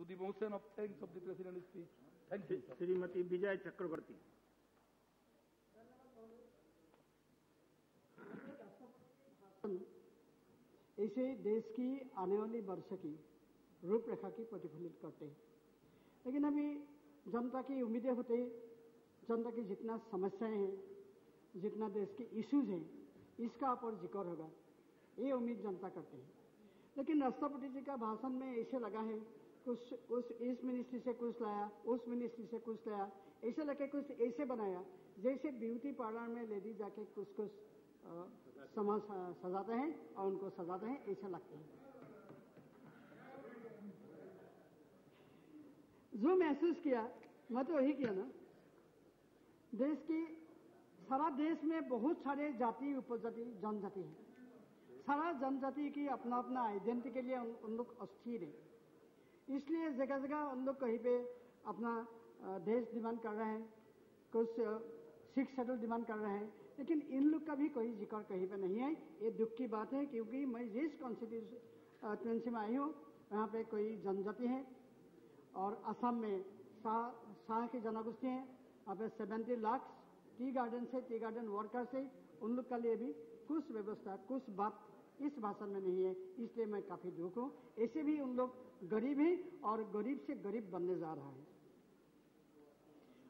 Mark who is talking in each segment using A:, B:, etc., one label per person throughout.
A: to the motion of thanks of the President's speech. Thank you.
B: Shrimati विजय चक्रवर्ती।
C: इसे देश की आने वाली वर्ष की रूपरेखा की प्रतिफलित करते हैं, लेकिन अभी जनता की उम्मीदें होते, जनता की जितना समस्याएं हैं, जितना देश के इश्यूज हैं, इसका ऊपर जिक्र होगा, ये उम्मीद जनता करते हैं। लेकिन राष्ट्रपति जी का भाषण में ऐसे लगा है कुछ इस मिनिस्ट्री से कुछ लाया, उस मिनिस्ट्री से कुछ लाया, ऐसे लगे कुछ ऐसे बनाया जैसे ब्यूटी पार्लर में लेडी जाके कुछ समाज सजाते हैं और उनको सजाते हैं, ऐसा लगते हैं। जो महसूस किया मैं तो वही किया ना, देश की सारा देश में बहुत सारे जाति उपजाति जनजाति है, सारा जनजाति की अपना अपना आइडेंटिटी के लिए उन लोग अस्थिर है, इसलिए जगह जगह उन लोग कहीं पे अपना देश डिमांड कर रहे हैं, कुछ सिक्स शेड्यूल डिमांड कर रहे हैं, लेकिन इन लोग का भी कोई जिक्र कहीं पे नहीं है। ये दुख की बात है, क्योंकि मैं जिस कॉन्स्टिट्यूएंसी में आई हूँ वहाँ पे कोई जनजाति है और असम में शाह की जनगोष्ठी है, वहाँ पे 70 लाख टी गार्डन से टी गार्डन वर्कर्स है, उन लोग के लिए भी कुछ व्यवस्था कुछ बात इस भाषण में नहीं है, इसलिए मैं काफी दुख हूँ। ऐसे भी उन लोग गरीब हैं और गरीब से गरीब बनने जा रहा है।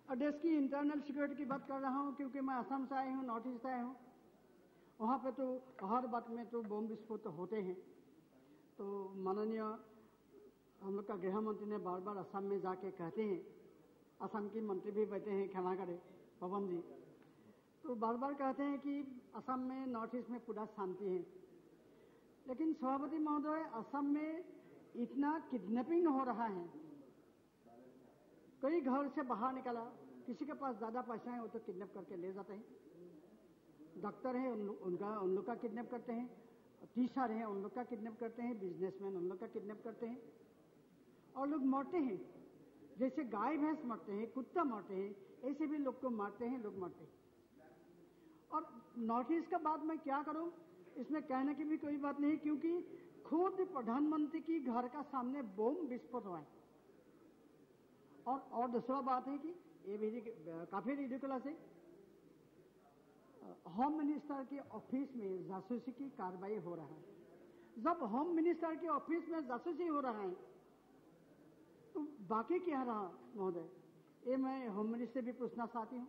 C: और देश की इंटरनल सिक्योरिटी की बात कर रहा हूँ, क्योंकि मैं असम से आया हूँ, नॉर्थ ईस्ट आया हूँ, वहां पे तो हर बात में तो बम विस्फोट तो होते हैं। तो माननीय हम लोग का गृह मंत्री ने बार बार असम में जाके कहते हैं, असम की मंत्री भी बैठे हैं, क्षमा करें पवन जी, तो बार बार कहते हैं कि असम में नॉर्थ ईस्ट में पूरा शांति है, लेकिन सभापति महोदय असम में इतना किडनैपिंग हो रहा है, कोई घर से बाहर निकला, किसी के पास ज्यादा पैसा है वो तो किडनैप करके ले जाते हैं, डॉक्टर है उन लोग का किडनैप करते हैं, टीचर है उन लोग का किडनैप करते हैं, बिजनेसमैन उन लोग का किडनैप करते हैं, और लोग मरते हैं जैसे गाय भैंस मरते हैं, कुत्ता मरते हैं, ऐसे भी लोग को मारते हैं, लोग मरते हैं। और नॉर्थ ईस्ट का बात मैं क्या करूं, इसमें कहने की भी कोई बात नहीं, क्योंकि खुद प्रधानमंत्री की घर का सामने बम विस्फोट हुआ है। और दूसरा बात है कि ये भी काफी रिडिकुलस है, होम मिनिस्टर के ऑफिस में जासूसी की कार्रवाई हो रहा है। जब होम मिनिस्टर के ऑफिस में जासूसी हो रहा है तो बाकी क्या रहा महोदय, ये मैं होम मिनिस्टर भी पूछना चाहती हूँ,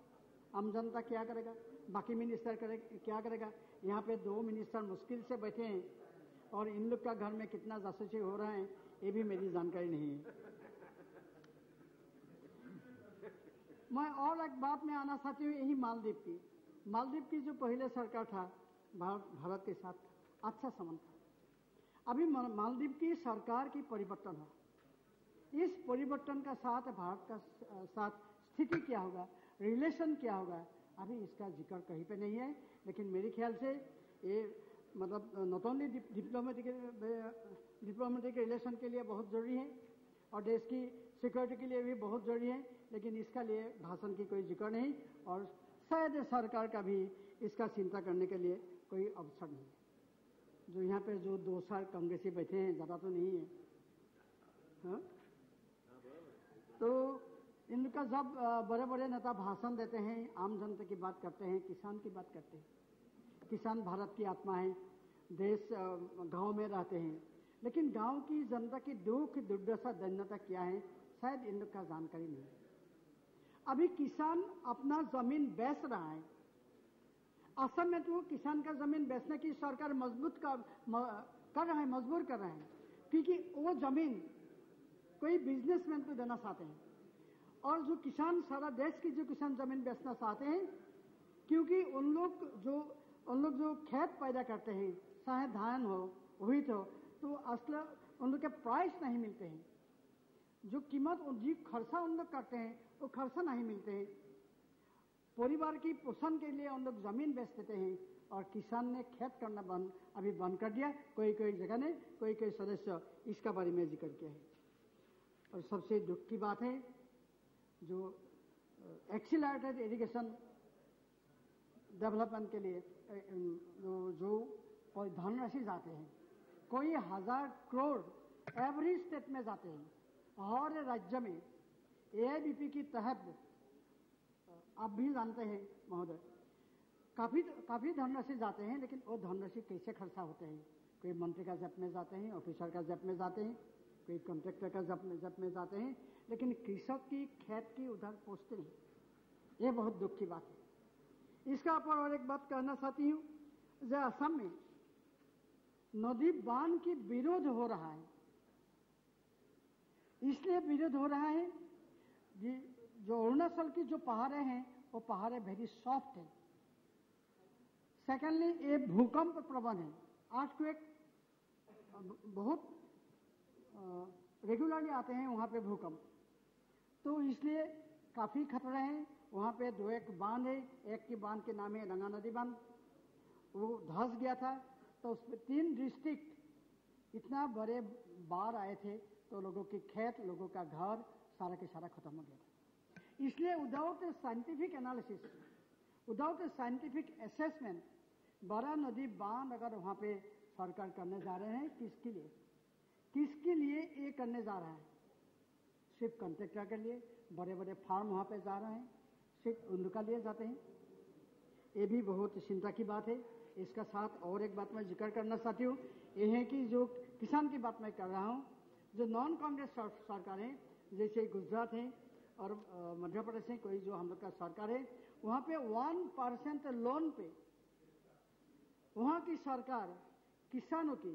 C: आम जनता क्या करेगा, बाकी मिनिस्टर क्या करेगा। यहाँ पे 2 मिनिस्टर मुश्किल से बैठे हैं और इन लोग का घर में कितना जासूसी हो रहा है ये भी मेरी जानकारी नहीं है। मैं और एक बात में आना चाहती हूँ, यही मालदीव की जो पहले सरकार था भारत के साथ अच्छा संबंध था। अभी मालदीव की सरकार की परिवर्तन हुआ, इस परिवर्तन का साथ भारत का साथ स्थिति क्या होगा, रिलेशन क्या होगा, अभी इसका जिक्र कहीं पे नहीं है। लेकिन मेरे ख्याल से ये मतलब नॉट ओनली डिप्लोमेटिक रिलेशन के लिए बहुत जरूरी है और देश की सिक्योरिटी के लिए भी बहुत जरूरी है, लेकिन इसका लिए भाषण की कोई जिक्र नहीं और शायद सरकार का भी इसका चिंता करने के लिए कोई अवसर नहीं है। जो यहाँ पे जो 2 साल कांग्रेसी बैठे हैं, ज्यादा तो नहीं है, हाँ? तो इनका जब बड़े बड़े नेता भाषण देते हैं, आम जनता की बात करते हैं, किसान की बात करते हैं, किसान भारत की आत्मा है, देश गांव में रहते हैं, लेकिन गांव की जनता की दुख दुर्दशा दैन्यता क्या है शायद इन लोग का जानकारी नहीं है। अभी किसान अपना जमीन बेच रहा है, असम में तो किसान का जमीन बेचने की सरकार मजबूर कर रहा है, क्योंकि वो जमीन कोई बिजनेसमैन को देना चाहते हैं। और जो किसान सारा देश की जो किसान जमीन बेचना चाहते हैं, क्योंकि उन लोग जो खेत पैदा करते हैं, चाहे धान हो व्हीट हो, तो असल उन लोग के प्राइस नहीं मिलते हैं, जो कीमत जो खर्चा उन लोग करते हैं वो खर्चा नहीं मिलते हैं। परिवार की पोषण के लिए उन लोग जमीन बेच देते हैं और किसान ने खेत करना अभी बंद कर दिया, कोई जगह ने कोई सदस्य इसका बारे में जिक्र किया है। और सबसे दुख की बात है, जो एक्सीलरेटेड इरिगेशन डेवलपमेंट के लिए जो धनराशि जाते हैं, कोई 1000 करोड़ एवरी स्टेट में जाते हैं, हर राज्य में एआईबीपी की तहत आप भी जानते हैं महोदय, काफी धनराशि जाते हैं, लेकिन वो धनराशि कैसे खर्चा होते हैं? कोई मंत्री का जेब में जाते हैं, ऑफिसर का जेब में जाते हैं, कोई कॉन्ट्रैक्टर का जेब में जाते हैं, लेकिन कृषक की खेत की उधर पहुंचते नहीं। ये बहुत दुख की बात है। इसका ऊपर और एक बात कहना चाहती हूँ, जो असम में नदी बांध की विरोध हो रहा है। इसलिए विरोध हो रहा है जो अरुणाचल की जो पहाड़े हैं वो पहाड़े वेरी सॉफ्ट है। सेकेंडली ये भूकंप प्रवण है, अर्थक्वेक बहुत रेगुलरली आते हैं वहाँ पे भूकंप, तो इसलिए काफी खतरा है। वहाँ पे दो एक बांध है, एक की बांध के नाम है रंगा नदी बांध, वो धंस गया था, तो उसमें 3 डिस्ट्रिक्ट इतना बड़े बाढ़ आए थे, तो लोगों की खेत, लोगों का घर सारा के सारा खत्म हो गया था। इसलिए without scientific analysis, without scientific assessment, बड़ा नदी बांध अगर वहाँ पे सरकार करने जा रहे हैं, किसके लिए ये करने जा रहा है? सिर्फ कॉन्ट्रैक्टर के लिए, बड़े बड़े फार्म वहाँ पे जा रहे हैं, सिर्फ उनका लिए जाते हैं। ये भी बहुत चिंता की बात है। इसका साथ और एक बात मैं जिक्र करना चाहती हूँ, ये है कि जो किसान की बात मैं कर रहा हूँ, जो नॉन कांग्रेस सरकार है, जैसे गुजरात है और मध्य प्रदेश है, कोई जो हम लोग का सरकार है, वहाँ पे 1% लोन पे वहाँ की सरकार किसानों की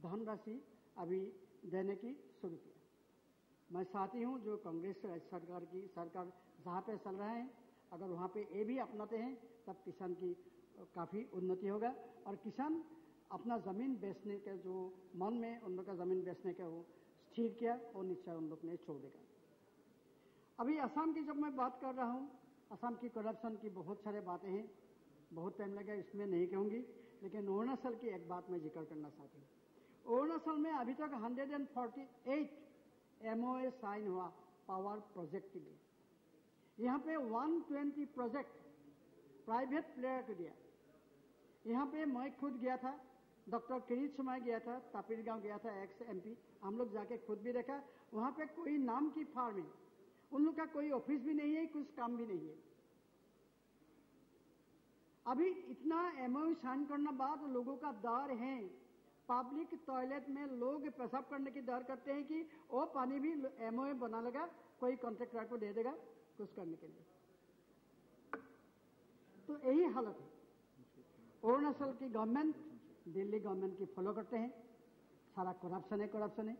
C: धनराशि अभी देने की शुरू किया। मैं चाहती हूँ जो कांग्रेस सरकार जहाँ पे चल रहा है, अगर वहाँ पे ये भी अपनाते हैं, तब किसान की काफी उन्नति होगा और किसान अपना जमीन बेचने के जो मन में उन लोग का जमीन बेचने का वो स्थिर किया, वो निश्चय उन लोग ने छोड़ देगा। अभी असम की जब मैं बात कर रहा हूँ, असम की करप्शन की बहुत सारे बातें हैं, बहुत टाइम लगा, इसमें नहीं कहूँगी, लेकिन अरुणाचल की एक बात मैं जिक्र करना चाहती हूँ। अरुणाचल में अभी तक 148 MOA साइन हुआ पावर प्रोजेक्ट के लिए। यहाँ पे 120 प्रोजेक्ट प्राइवेट प्लेयर को दिया। यहाँ पे मैं खुद गया था, डॉक्टर किरीट समय गया था, तापिर गांव गया था, एक्स MP, हम लोग जाके खुद भी देखा। वहाँ पे कोई नाम की फार्म है, उन लोग का कोई ऑफिस भी नहीं है, कुछ काम भी नहीं है। अभी इतना MOU साइन करने बाद लोगों का डर है, पब्लिक टॉयलेट में लोग पेशाब करने की डर करते हैं कि वो पानी भी MOU बना लेगा, कोई कॉन्ट्रैक्टर को दे देगा कुछ करने के लिए। तो यही हालत है। अरुणाचल की गवर्नमेंट दिल्ली गवर्नमेंट की फॉलो करते हैं, सारा करप्शन है,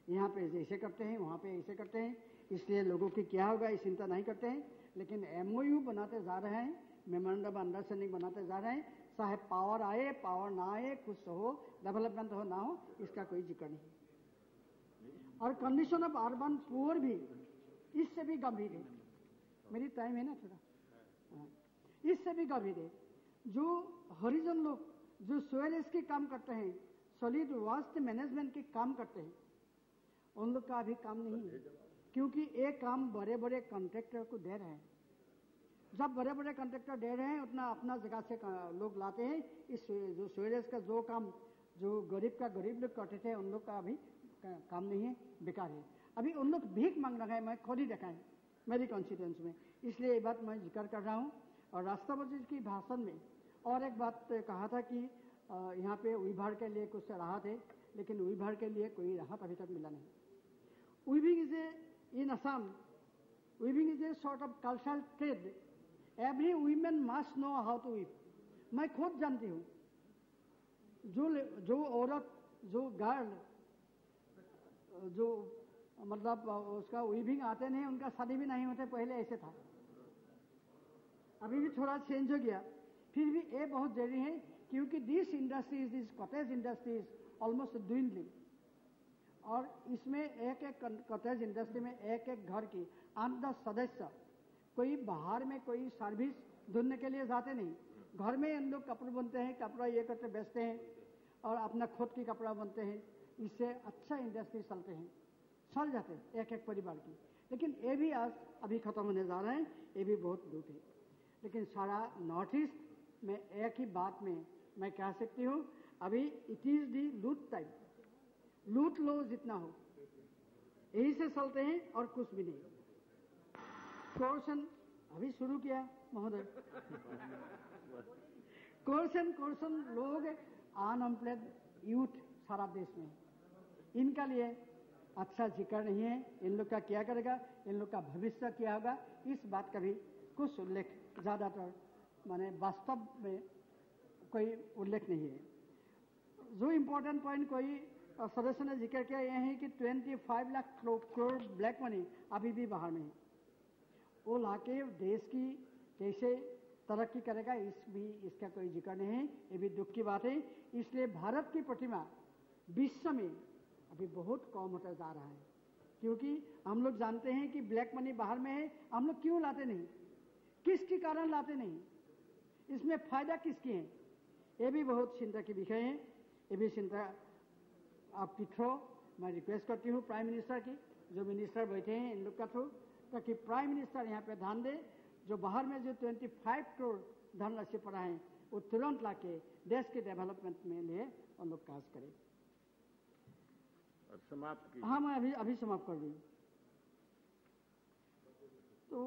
C: यहाँ पे जैसे करते हैं वहाँ पे ऐसे करते हैं, इसलिए लोगों की क्या होगा ये चिंता नहीं करते हैं। लेकिन MOU बनाते जा रहे हैं, मेमोरेंडम ऑफ अंडरस्टैंडिंग बनाते जा रहे हैं, चाहे पावर आए पावर ना आए, कुछ हो, डेवलपमेंट हो ना हो, इसका कोई जिक्र नहीं। और कंडीशन ऑफ अर्बन पुअर भी इससे भी गंभीर है। मेरी टाइम है ना थोड़ा, इससे भी गंभीर है। जो हरिजन लोग जो सोइलेज के काम करते हैं, सॉलिड वेस्ट मैनेजमेंट के काम करते हैं, उन लोग का अभी काम नहीं है, क्योंकि ये काम बड़े बड़े कॉन्ट्रैक्टर को दे रहे हैं। जब बड़े बड़े कॉन्ट्रैक्टर दे रहे हैं, उतना अपना जगह से लोग लाते हैं। इस जो सोइलेज का जो काम जो गरीब लोग करते थे, उन लोग का अभी काम नहीं है, बेकार है। अभी उन लोग भीख मांग रहे हैं, मैं खुद ही देखा है मेरी कॉन्स्टिट्यूंस में, इसलिए ये बात मैं जिक्र कर रहा हूँ। और राष्ट्रपति की भाषण में और एक बात कहा था कि यहाँ पे विभाग के लिए कुछ राहत है, लेकिन विभाग के लिए कोई राहत अभी तक मिला नहीं। Weaving is a in Assam, weaving is a sort of cultural trade. Every women must know how to weave. मैं खुद जानती हूँ, जो औरत, जो गर्ल, जो मतलब उसका वीविंग आते नहीं, उनका शादी भी नहीं होते, पहले ऐसे था, अभी भी थोड़ा चेंज हो गया। फिर भी ये बहुत जरूरी है, क्योंकि this industries, this cottage industries almost dwindling। और इसमें एक एक कॉटेज इंडस्ट्री में एक एक घर की 8-10 सदस्य, कोई बाहर में कोई सर्विस ढूंढने के लिए जाते नहीं, घर में इन लोग कपड़े बनते हैं, कपड़ा ये करते बेचते हैं और अपना खुद की कपड़ा बनते हैं। इससे अच्छा इंडस्ट्री चलते हैं, चल जाते हैं एक एक परिवार की। लेकिन ये भी आज अभी खत्म होने जा रहे हैं, ये भी बहुत दुख है। लेकिन सारा नॉर्थ ईस्ट में एक ही बात में मैं कह सकती हूँ, अभी इट इज दी लूट टाइम। लूट लो जितना हो, यही से चलते हैं और कुछ भी नहीं। कोर्सन अभी शुरू किया महोदय। कोर्सन लोग अनएम्प्लॉयड यूथ सारा देश में, इनका लिए अच्छा जिक्र नहीं है। इन लोग का क्या करेगा, इन लोग का भविष्य क्या होगा, इस बात का भी कुछ उल्लेख ज्यादातर माने वास्तव में कोई उल्लेख नहीं है। जो इम्पोर्टेंट पॉइंट कोई सदस्य ने जिक्र किया यह है कि 25 लाख करोड़ ब्लैक मनी अभी भी बाहर में है। वो लाके देश की कैसे तरक्की करेगा इसका कोई जिक्र नहीं है। ये भी दुख की बात है। इसलिए भारत की प्रतिमा विश्व में अभी बहुत कम होता जा रहा है, क्योंकि हम लोग जानते हैं कि ब्लैक मनी बाहर में है। हम लोग क्यों लाते नहीं, किसके कारण लाते नहीं, इसमें फायदा किसकी है, ये भी बहुत चिंता की विषय है। ये भी चिंता आपकी थ्रू मैं रिक्वेस्ट करती हूँ प्राइम मिनिस्टर की, जो मिनिस्टर बैठे हैं इन लोग का थ्रू, ताकि प्राइम मिनिस्टर यहाँ पे ध्यान दे। जो बाहर में जो 25 करोड़ धनराशि पड़ा है वो तुरंत लाके देश के डेवलपमेंट में लिए उन लोग कार्य करें।
B: समाप्त की।
C: हाँ, मैं अभी समाप्त कर दी। तो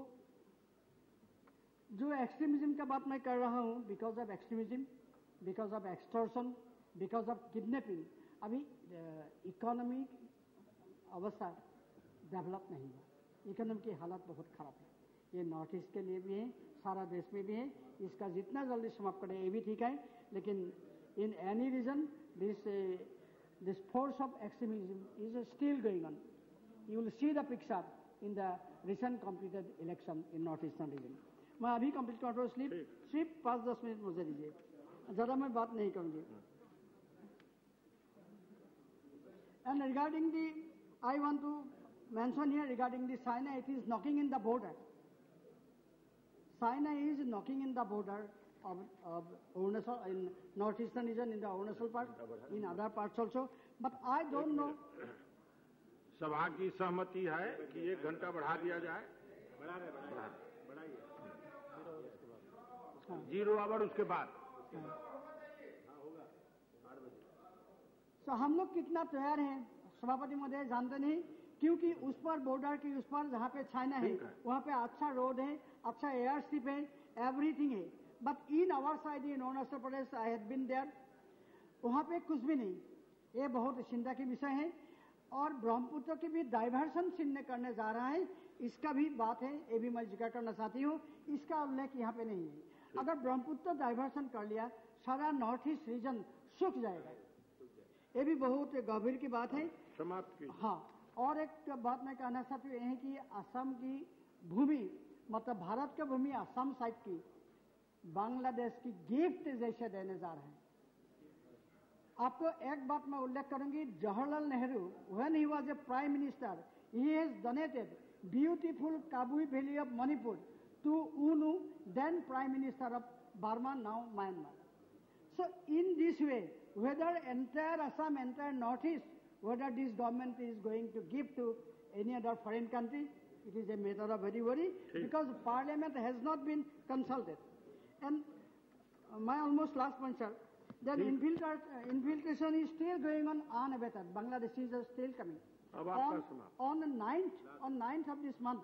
C: जो एक्सट्रीमिज्म का बात मैं कर रहा हूँ, because of extremism, because of extortion, because of kidnapping, अभी इकोनॉमी अवस्था डेवलप नहीं हुआ। इकोनॉमी की हालत बहुत खराब है। ये नॉर्थ ईस्ट के लिए भी है, सारा देश में भी है। इसका जितना जल्दी समाप्त करें ये भी ठीक है, लेकिन in any reason this force of extremism is still going on. You will see the picture in the recent completed election in northeastern region. मैं अभी कंप्लीट कर रहा हूँ। सिर्फ 5-10 मिनट मुझे दीजिए, ज़्यादा मैं बात नहीं करूँगी। And regarding the, I want to mention here regarding the China, it is knocking in the border. China is knocking in the border of Arunachal, in northeastern region, in the Arunachal part, in other parts also. But I don't know.
B: सभा की सहमति है कि 1 घंटा बढ़ा दिया जाए।
C: हाँ।
B: 0 आवर उसके बाद।
C: तो हम लोग कितना तैयार हैं सभापति महोदय जानते नहीं, क्योंकि उस पर बॉर्डर की उस पर जहाँ पे चाइना है वहाँ पे अच्छा रोड है, अच्छा एयर स्ट्रिप है, एवरीथिंग है। But in our side in Arunachal Pradesh I had been there, वहाँ पे कुछ भी नहीं। ये बहुत चिंता की विषय है। और ब्रह्मपुत्र की भी डाइवर्सन चिन्ह करने जा रहा है, इसका भी बात है, ये भी मैं जिक्र करना चाहती हूँ। इसका उल्लेख यहाँ पे नहीं है। अगर ब्रह्मपुत्र डाइवर्सन कर लिया सारा नॉर्थ ईस्ट रीजन सूख जाएगा। ये भी बहुत गंभीर की बात है।
B: समाप्त की।
C: हाँ, और एक बात मैं कहना चाहती हूँ है कि असम की भूमि, मतलब भारत की भूमि असम साइड की बांग्लादेश की गिफ्ट जैसे देने जा रहे हैं। आपको एक बात मैं उल्लेख करूंगी, Jawaharlal Nehru when he was a prime minister he has donated beautiful Kabui valley of Manipur to UNU, then Prime Minister of Burma, now Myanmar. So in this way, whether entire Assam, entire Northeast, whether this government is going to give to any other foreign country, it is a matter of very worry, because Parliament has not been consulted. And my almost last point, sir, that infiltration is still going on unabated. Bangladeshis are still coming. On the 9th of this month,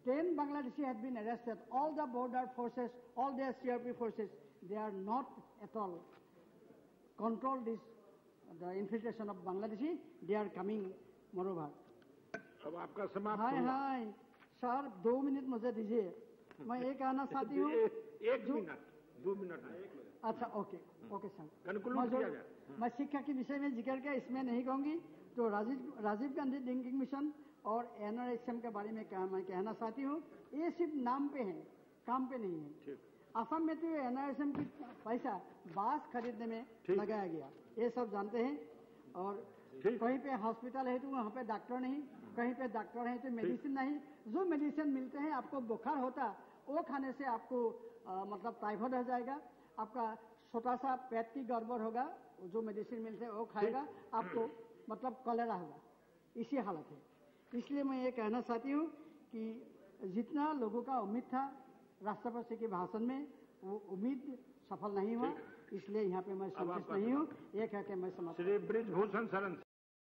C: 10 Bangladeshi have been arrested. All the border forces, all their CRP forces, they are not at all control this, the infiltration of Bangladeshi. They are coming moreover.
B: अब आपका समाप्त
C: हाय hi sir 2 minute मुझे दीजिए, मैं ये कहना चाहती हूँ।
B: 1 मिनट 2 मिनट।
C: अच्छा ओके सर,
B: कंक्लूड किया जाए।
C: मैं शिक्षा के विषय में जिक्र किया, इसमें नहीं कहूंगी। तो राजीव गांधी ड्रिंकिंग मिशन और NRSM के बारे में मैं कहना चाहती हूँ, ये सिर्फ नाम पे है, काम पे नहीं है। असम में तो NRSM की पैसा बांस खरीदने में लगाया गया, ये सब जानते हैं। और कहीं पे हॉस्पिटल है तो वहाँ पे डॉक्टर नहीं, कहीं पे डॉक्टर है तो मेडिसिन नहीं। जो मेडिसिन मिलते हैं, आपको बुखार होता वो खाने से आपको मतलब टाइफाइड हो जाएगा, आपका छोटा सा पेट की गड़बड़ होगा, जो मेडिसिन मिलते हैं वो खाएगा, आपको मतलब कलेरा होगा। इसी हालत है। इसलिए मैं ये कहना चाहती हूँ कि जितना लोगों का उम्मीद था राष्ट्रपति के भाषण में, वो उम्मीद सफल नहीं हुआ, इसलिए यहाँ पे मैं संतुष्ट नहीं हूँ। ये कह के मैं समाप्त।
B: श्री ब्रिजभूषण शरण।